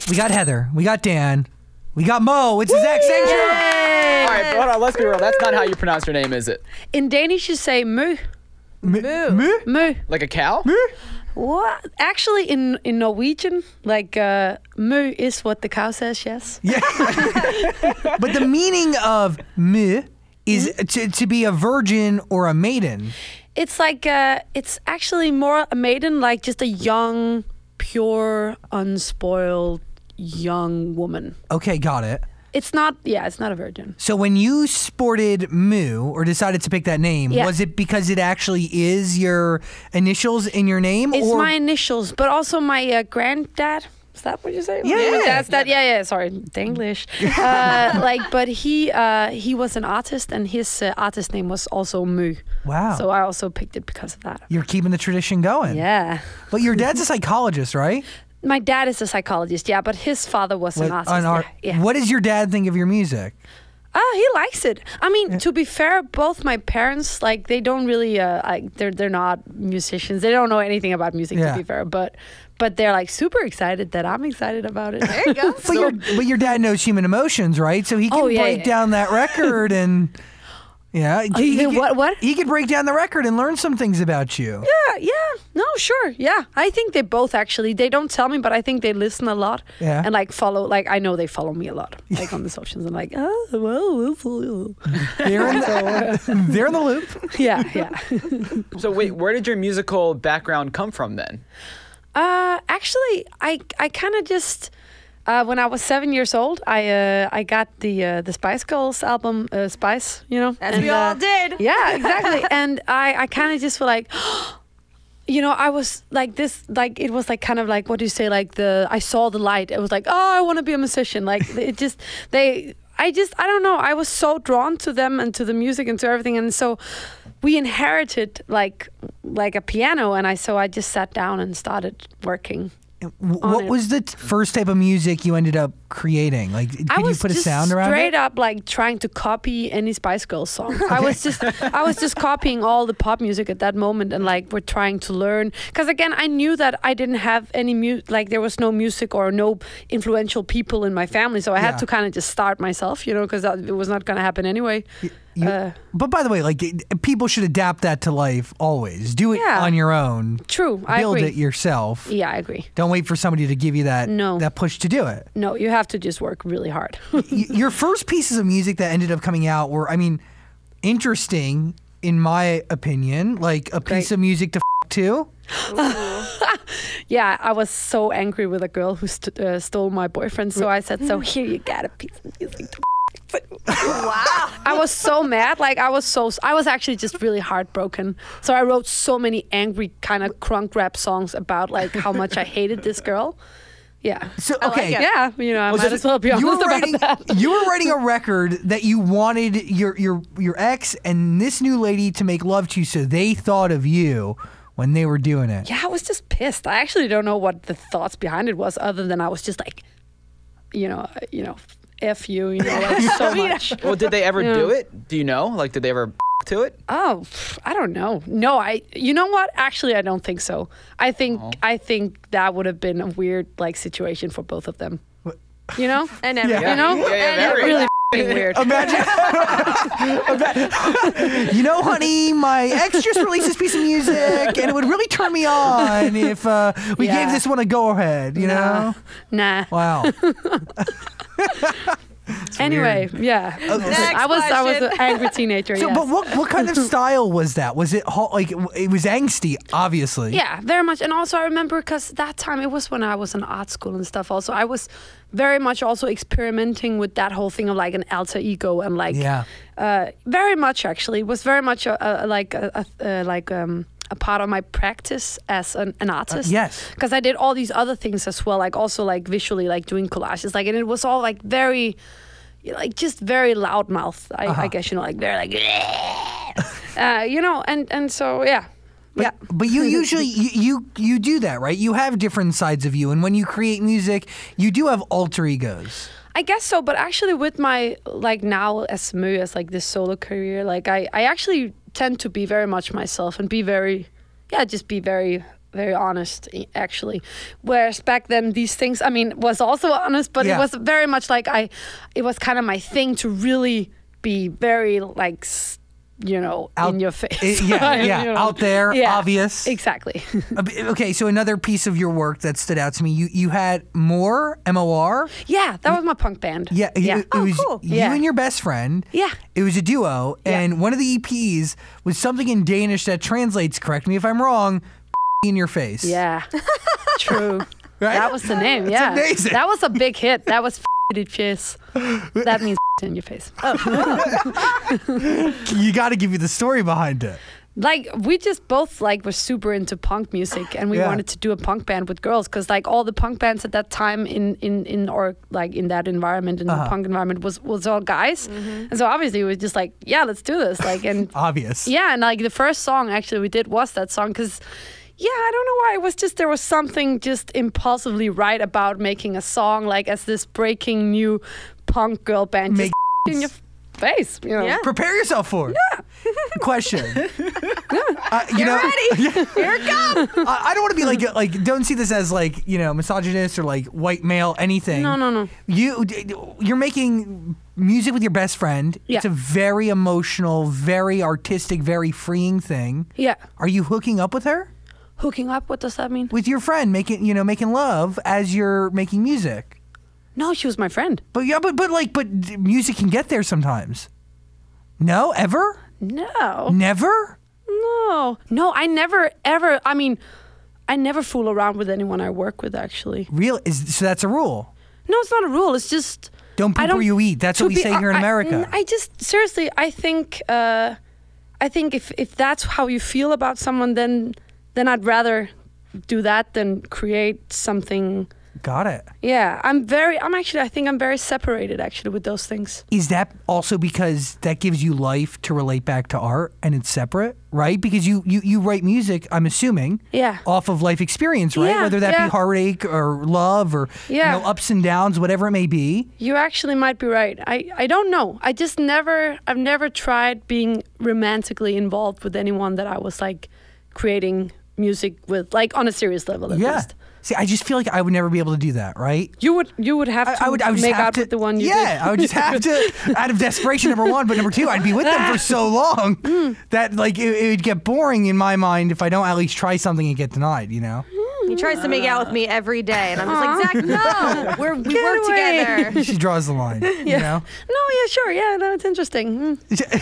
We got Heather. We got Dan. We got Mo. It's his ex. Yay! All right, hold on. Let's be real. That's not how you pronounce your name, is it? In Danish, you say mø. Mø. Like a cow? What? Actually, in Norwegian, like mø is what the cow says. Yes. Yeah. But the meaning of mø is to be a virgin or a maiden. It's like it's actually more a maiden, like just a young, pure, unspoiled young woman. Okay, got it. It's not. Yeah, it's not a virgin. So when you sported Moo or decided to pick that name, was it because it actually is your initials in your name? It's my initials, but also my granddad. Is that what you say? Yeah. That's that. Yeah. Sorry, English. But he was an artist, and his artist name was also Moo. Wow. So I also picked it because of that. You're keeping the tradition going. Yeah. But your dad's a psychologist, right? My dad is a psychologist, yeah, but his father was an artist. Yeah. What does your dad think of your music? He likes it. I mean, to be fair, both my parents, like, they don't really, they're not musicians. They don't know anything about music, to be fair. But they're like super excited that I'm excited about it. There you go. But your dad knows human emotions, right? So he can break down that record and. Yeah. What? He could break down the record and learn some things about you. Yeah. No, sure. Yeah. I think they both actually, they don't tell me, but I think they listen a lot. Yeah. And like follow, like I know they follow me a lot, like on the socials. I'm like, oh, well. They're in the loop. Yeah. So wait, where did your musical background come from then? Actually, I kind of just... when I was 7 years old, I got the Spice Girls album, Spice, you know. As we all did. Yeah, exactly. And I kind of just feel like, you know, I was like this, like it was like kind of like, what do you say, like I saw the light. It was like, oh, I want to be a musician. Like I don't know. I was so drawn to them and to the music and to everything. And so we inherited like a piano, and so I just sat down and started working. What was the first type of music you ended up creating? Like, could you put a sound around it? Straight up, like trying to copy any Spice Girls song. I was just copying all the pop music at that moment, and like we're trying to learn. Because again, I knew that I didn't have any music, like there was no music or no influential people in my family, so I had to kind of just start myself, you know, because it was not going to happen anyway. But by the way, like people should adapt that to life always. Do it on your own. True, I Build agree. it yourself. Yeah, I agree. Don't wait for somebody to give you that push to do it. No, you have to just work really hard. Your first pieces of music that ended up coming out were, I mean, interesting in my opinion. Like a piece of music to to. Yeah, I was so angry with a girl who stole my boyfriend. So I said, so here you got a piece of music to Wow. I was so mad. Like I was actually just really heartbroken. So I wrote so many angry kind of crunk rap songs about like how much I hated this girl. Yeah. So okay. Yeah, you know, I might as well be honest about that. You were writing a record that you wanted your ex and this new lady to make love to you, so they thought of you when they were doing it. Yeah, I was just pissed. I actually don't know what the thoughts behind it was, other than I was just like, you know, F you, you know, like so much. Well, did they ever do it? Do you know? Like, did they ever to it? Oh, I don't know. No, you know what? Actually, I don't think so. I think that would have been a weird like situation for both of them. You know? And you know? Yeah, really weird. Imagine. You know, honey, my ex just released this piece of music, and it would really turn me on if we gave this one a go-ahead, you know? Nah. Wow. Anyway, yeah. I was an angry teenager. So, yes. but what kind of style was that? Was it like it was angsty? Obviously. Yeah, very much. And also, I remember because that time it was when I was in art school and stuff. Also, I was very much also experimenting with that whole thing of like an alter ego and like very much actually. It was very much a part of my practice as an artist. Yes. Because I did all these other things as well, like also like visually, like doing collages, like, and it was all like very, like just very loudmouth. I guess, you know, like very like, you know, and so yeah. But you usually you do that, right? You have different sides of you, and when you create music, you do have alter egos. I guess so, but actually with my, like now as like this solo career, like I actually tend to be very much myself and be very, just be very, very honest, actually. Whereas back then, these things, I mean, was also honest, but it was very much like it was kind of my thing to really be very like, in your face. Out there, obvious. Exactly. Okay, so another piece of your work that stood out to me, you had MOR. Yeah, that was my punk band. Yeah, it was cool. you and your best friend. Yeah. It was a duo, and one of the EPs was something in Danish that translates, correct me if I'm wrong, in your face. Yeah, true. Right? That was the name, yeah. Amazing. That was a big hit. That was in face. That means in your face. You got to give me the story behind it. Like, we just both like were super into punk music, and we wanted to do a punk band with girls, because like all the punk bands at that time in or like in that environment, in the punk environment, was all guys. And so obviously we were just like, yeah, let's do this. Like, and obvious. Yeah, and like the first song actually we did was that song, because I don't know why, it was just, there was something just impulsively right about making a song like as this breaking new punk girl band, just in your face, Yeah. Prepare yourself for it. Yeah. Question. Get ready. Here it comes. I don't want to be like don't see this as like, misogynist or like white male anything. No. You're making music with your best friend. Yeah. It's a very emotional, very artistic, very freeing thing. Yeah. Are you hooking up with her? Hooking up? What does that mean? With your friend, making love as you're making music. No, she was my friend. But music can get there sometimes. No, ever? No. Never? No, I never ever. I mean, I never fool around with anyone I work with. Actually. So that's a rule. No, it's not a rule. It's just don't poop where you eat. That's what we say here in America. I just seriously, I think if that's how you feel about someone, then I'd rather do that than create something. Got it. Yeah, I think I'm very separated actually with those things. Is that also because that gives you life to relate back to art and it's separate, right? Because you write music, I'm assuming, off of life experience, right? Yeah, whether that be heartache or love or ups and downs, whatever it may be. You actually might be right. I don't know. I've never tried being romantically involved with anyone that I was like creating music with, like on a serious level at least. See, I just feel like I would never be able to do that, right? You would have to I would just make have out to, with the one you did. Yeah, I would just have to, out of desperation, number one, but number two, I'd be with them for so long that like it would get boring in my mind if I don't at least try something and get denied, He tries to make out with me every day, and I'm just like, Zach, no, we work together. She draws the line, No, yeah, sure, yeah, no, it's interesting. She's so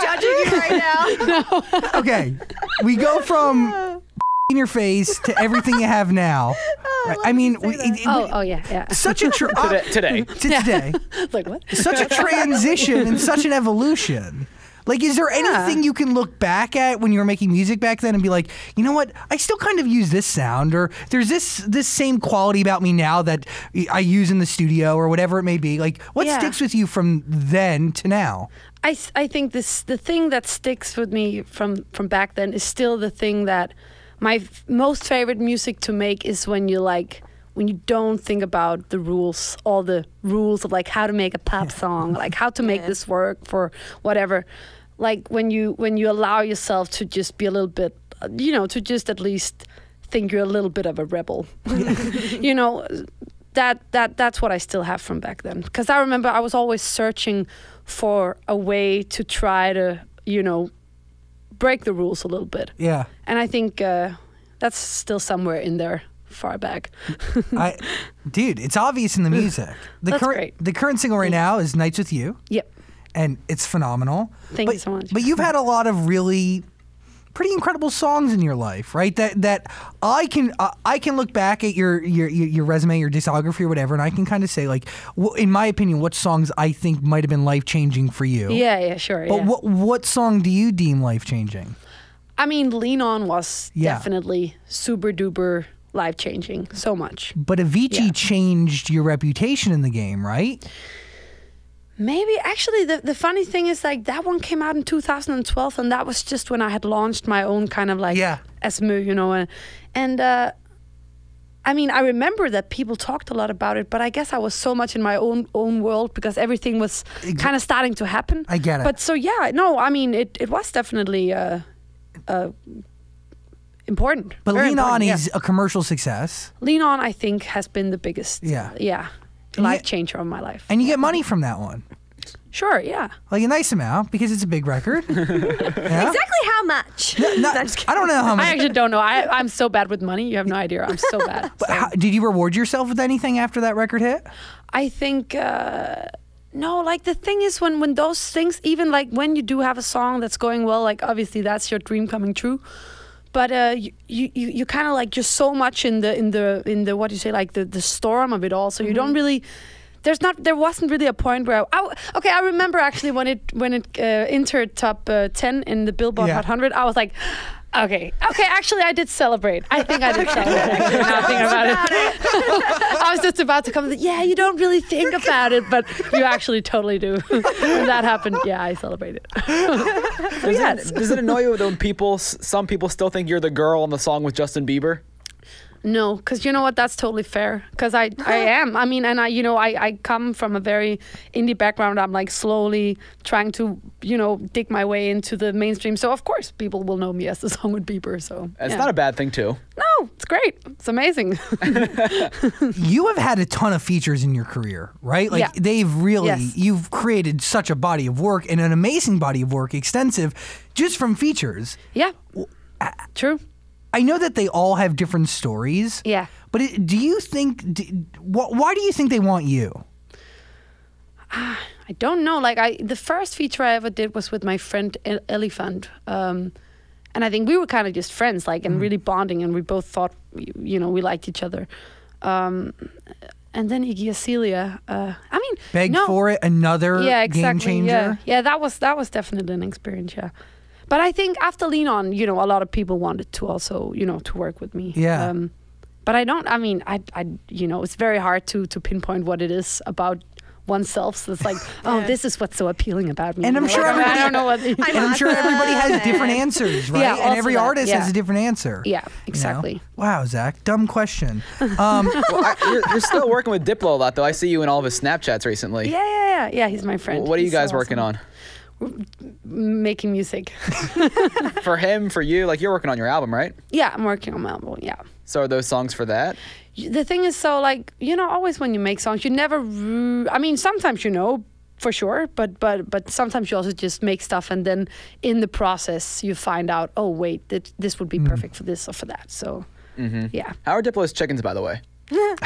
judging you right now. Okay, we go from in your face to everything you have now. Right? I mean, yeah. Such a today. Today. Like what? Such a transition and such an evolution. Like, is there anything you can look back at when you were making music back then and be like, you know what? I still kind of use this sound, or there's this same quality about me now that I use in the studio, or whatever it may be. Like, what sticks with you from then to now? I think the thing that sticks with me from back then is still the thing that my most favorite music to make is when you don't think about the rules, all the rules of like how to make a pop song, like how to make this work for whatever. Like when you allow yourself to just be a little bit, to just at least think you're a little bit of a rebel. That's what I still have from back then. Because I remember I was always searching for a way to try to, break the rules a little bit. Yeah. And I think that's still somewhere in there far back. Dude, it's obvious in the music. Great. The current single right now is Nights With You. Yep. And it's phenomenal. Thank you so much. But you've had a lot of really pretty incredible songs in your life, right? That I can look back at your resume, your discography, or whatever, and I can kind of say, like, in my opinion, what songs I think might have been life changing for you. Yeah, sure. But what song do you deem life changing? I mean, Lean On was definitely super duper life changing. So much. But Avicii changed your reputation in the game, right? Maybe. Actually, the funny thing is, like, that one came out in 2012, and that was just when I had launched my own kind of like Esmu, and I mean, I remember that people talked a lot about it, but I guess I was so much in my own world because everything was kind of starting to happen. I get it. But so yeah, no, I mean, it was definitely important. But Very Lean On important, is a commercial success. Lean On, I think, has been the biggest, life changer of my life. And you get money from that one. Sure, yeah. Like a nice amount because it's a big record. Yeah? Exactly how much? I don't know how much. I actually don't know. I'm so bad with money. You have no idea. I'm so bad. But So. did you reward yourself with anything after that record hit? I think no. Like the thing is, when those things, even like when you do have a song that's going well, like obviously that's your dream coming true. But you kind of like just so much in the what do you say, like the storm of it all. So you don't really. There wasn't really a point where I remember actually when it entered top 10 in the Billboard Hot 100. I was like, okay, actually I did celebrate. I think I did celebrate. Now thinking about it. I was just about to come. Yeah, you don't really think about it, but you actually totally do. When that happened, yeah, I celebrated. Does it annoy you when some people still think you're the girl on the song with Justin Bieber? No, because you know what? That's totally fair. Because I am. I mean, and I come from a very indie background. I'm like slowly trying to, dig my way into the mainstream. So of course, people will know me as the song with Bieber. So it's not a bad thing too. No, it's great. It's amazing. You have had a ton of features in your career, right? Like they've really, you've created such a body of work and an amazing body of work, extensive, just from features. Yeah, true. I know that they all have different stories. Yeah. But do you think, why do you think they want you? I don't know. Like the first feature I ever did was with my friend Elephant. And I think we were kind of just friends, like, and really bonding. And we both thought, we liked each other. And then Iggy Azalea, Beg for it, another game changer. Yeah, that was definitely an experience, yeah. But I think after Lean On, a lot of people wanted to also, to work with me. Yeah. But it's very hard to pinpoint what it is about oneself. So it's like, this is what's so appealing about me. And I'm sure everybody, I don't know what. And I'm sure everybody has different answers, right? Yeah, and every that, artist has a different answer. Yeah, exactly. Wow, Zach, dumb question. You're still working with Diplo a lot, though. I see you in all of his Snapchats recently. Yeah. He's my friend. What are you guys so working on? Making music. For him, for you, like you're working on your album, right? Yeah, I'm working on my album, yeah. So are those songs for that? The thing is, so like, always when you make songs, you never, sometimes for sure, but sometimes you also just make stuff and then in the process you find out, oh wait, this would be perfect for this or for that. So, yeah. How are Diplo's chickens, by the way? They're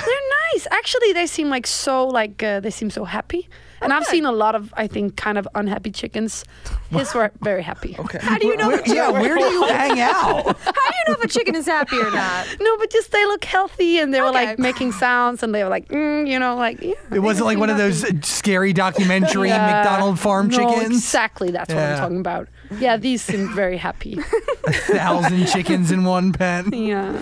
nice. Actually, they seem like so they seem so happy. And I've seen a lot of, I think, kind of unhappy chickens. His were very happy. Okay. How do you know? Where do you hang out? How do you know if a chicken is happy or not? No, but just they look healthy and they were like making sounds and they were like, It wasn't like one of those scary documentary McDonald farm chickens? Exactly, that's what I'm talking about. Yeah, these seem very happy. 1,000 chickens in one pen. Yeah.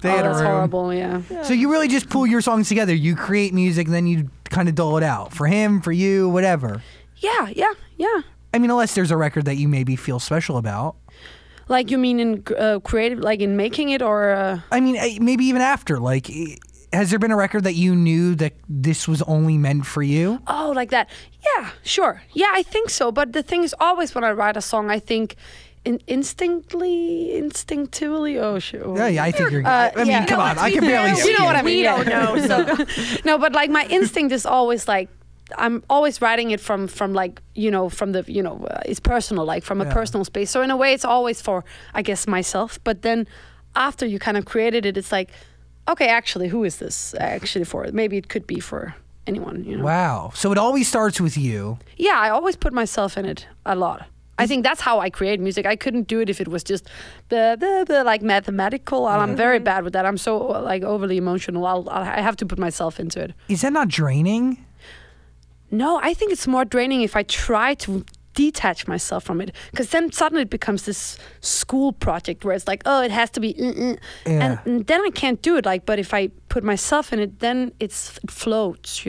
They had a that's room. horrible, yeah. So you really just pull your songs together. You create music, and then you kind of dole it out. For him, for you, whatever. Yeah. I mean, unless there's a record that you maybe feel special about. Like you mean in creative, like in making it or? I mean, maybe even after. Like, has there been a record that you knew that this was only meant for you? Oh, like that. Yeah, sure. Yeah, I think so. But the thing is, always when I write a song, I think instinctively. Oh, sure. Yeah, I think you're. I mean, come on, I can barely see you know what I mean? We don't know. So. No, but like my instinct is always like, I'm always writing it from like, from the, it's personal, like from a personal space. So in a way, it's always for, I guess, myself. But then after you kind of created it, it's like, okay, actually, who is this actually for? Maybe it could be for anyone, Wow. So it always starts with you. Yeah, I always put myself in it a lot. I think that's how I create music. I couldn't do it if it was just the like mathematical. I'm very bad with that. I'm so like overly emotional. I have to put myself into it. Is that not draining? No, I think it's more draining if I try to detach myself from it, because then suddenly it becomes this school project where it's like, oh, it has to be, and then I can't do it. Like, but if I put myself in it, then it floats,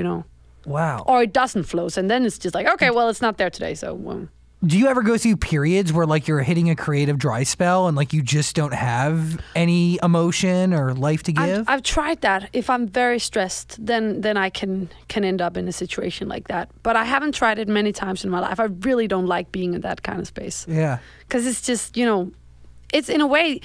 Wow. or it doesn't float, and then it's just like, okay, well, it's not there today, so. Do you ever go through periods where like you're hitting a creative dry spell and like you just don't have any emotion or life to give? I've tried that. If I'm very stressed, then I can end up in a situation like that. But I haven't tried it many times in my life. I really don't like being in that kind of space. Yeah. Because it's just, it's in a way,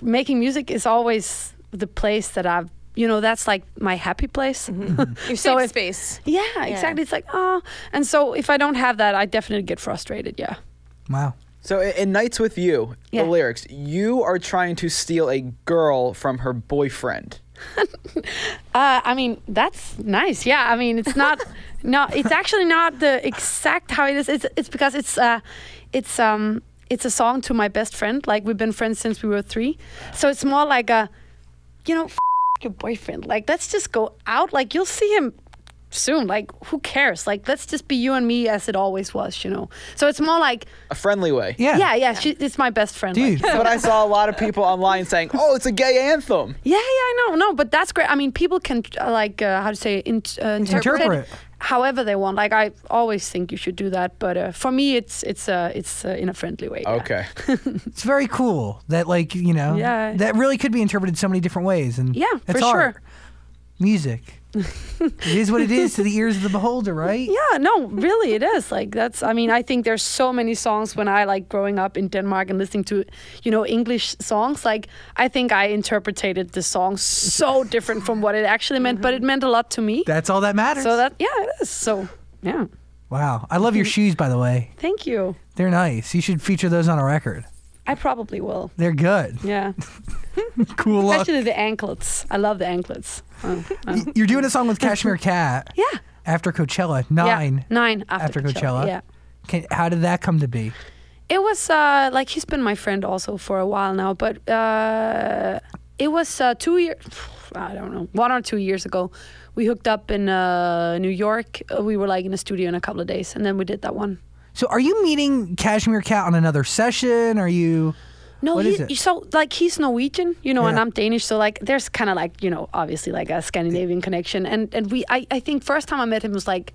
making music is always the place that I've, that's like my happy place. Your safe space. Yeah, exactly. It's like, and so if I don't have that, I definitely get frustrated. Yeah. Wow. So in Nights with You, the lyrics, you are trying to steal a girl from her boyfriend. I mean, that's nice. Yeah. I mean, it's not, no, it's actually not the exact how it is. It's because it's a song to my best friend. Like we've been friends since we were 3. So it's more like a, your boyfriend. Like, let's just go out. Like, you'll see him soon. Like, who cares? Like, let's just be you and me as it always was, So it's more like a friendly way. Yeah. Yeah. It's my best friend. Dude. But I saw a lot of people online saying, "Oh, it's a gay anthem." Yeah, I know. No, but that's great. I mean, people can how to say interpret it however they want. Like I always think you should do that, but for me, it's in a friendly way. Yeah. Okay. It's very cool that that really could be interpreted so many different ways, and it's for art. sure. Music. It is what it is to the ears of the beholder, right? Yeah, no, really, it is. Like I think there's so many songs when I like growing up in Denmark and listening to, English songs. Like I think I interpreted the song so different from what it actually meant, but it meant a lot to me. That's all that matters. So it is. So yeah. Wow, I love your shoes, by the way. Thank you. They're nice. You should feature those on a record. I probably will. They're good. Yeah. Cool look. Especially the anklets. I love the anklets. You're doing a song with Cashmere Cat. Yeah. After Coachella. 9. Yeah, 9 after Coachella. Yeah. How did that come to be? It was he's been my friend also for a while now, but it was 2 years. I don't know, 1 or 2 years ago. We hooked up in New York. We were like in a studio in a couple of days, and then we did that one. So are you meeting Cashmere Cat on another session? Are you... No, what is it? So like he's Norwegian, and I'm Danish. So like there's kind of like, obviously like a Scandinavian connection. And I think first time I met him was like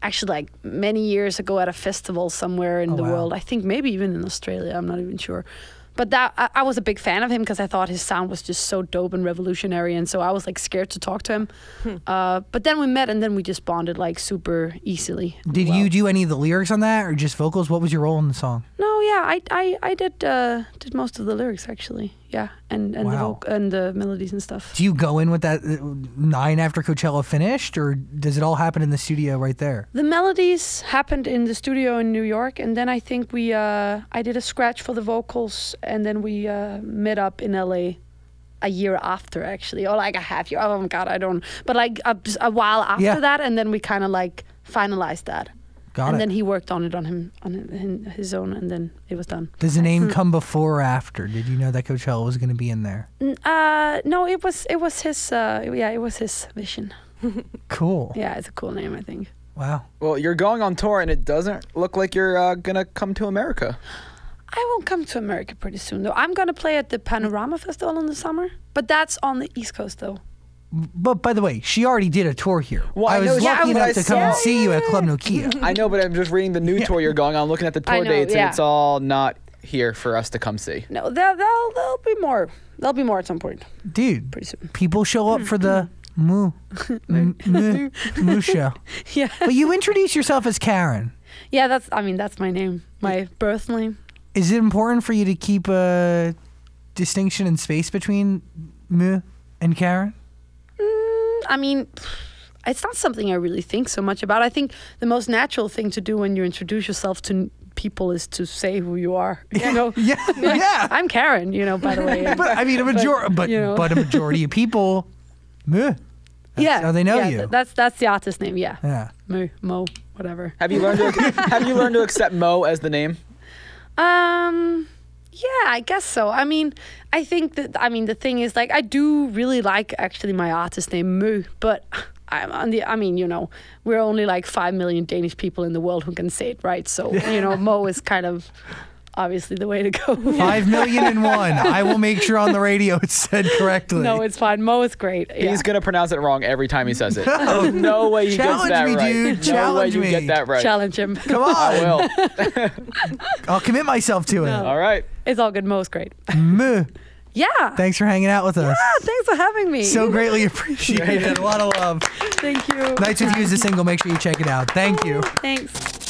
actually like many years ago at a festival somewhere in the world. I think maybe even in Australia. I'm not even sure. But that I was a big fan of him because I thought his sound was just so dope and revolutionary, and so I was like scared to talk to him. But then we met, and then we just bonded like super easily. Did you do any of the lyrics on that, or just vocals? What was your role in the song? No, yeah, I did most of the lyrics actually. Yeah, and the melodies and stuff. Do you go in with that 9 after Coachella finished, or does it all happen in the studio right there? The melodies happened in the studio in New York, and then I think I did a scratch for the vocals, and then we met up in LA a year after actually, or like a half year. Oh my God, I don't. But like a while after that, and then we kind of like finalized that. And then he worked on it on his own, and then it was done. Does the name come before or after? Did you know that Coachella was going to be in there? No, it was his. It was his vision. Cool. Yeah, it's a cool name, I think. Wow. Well, you're going on tour, and it doesn't look like you're gonna come to America. I will come to America pretty soon, though. I'm gonna play at the Panorama Festival in the summer, but that's on the East Coast, though. But by the way, she already did a tour here. Well, I was lucky enough to come and see you at Club Nokia. I know, but I'm just reading the new tour you're going on, looking at the tour dates, and it's all not here for us to come see. No, there'll be more. There'll be more at some point. Dude, pretty soon. People show up for the moo show. Yeah. But you introduce yourself as Karen. Yeah, that's my name, my birth name. Is it important for you to keep a distinction in space between moo and Karen? I mean, it's not something I really think so much about. I think the most natural thing to do when you introduce yourself to people is to say who you are. Yeah. I'm Karen, by the way. But I mean, a majority of people, moo. That's how they know you. That's the artist name. Yeah. Moo, Mo, whatever. Have you learned to accept Mo as the name? Yeah, I guess so. I mean, I think that, the thing is, like, I do really like, actually, my artist name, Mø, but we're only like 5 million Danish people in the world who can say it right. So, Mo is kind of obviously the way to go. 5,000,001. I will make sure on the radio it's said correctly. No, it's fine. Mo is great. Yeah. He's gonna pronounce it wrong every time he says it. There's no way he gets that Challenge me, right. dude. No Challenge way me. you get that right. Challenge him. Come on. I will. I'll commit myself to it. All right. It's all good. Mo's great. Muh. Yeah. Thanks for hanging out with us. Thanks for having me. So greatly appreciated. A lot of love. Thank you. Nights with You is a single. Make sure you check it out. Thank you. Thanks.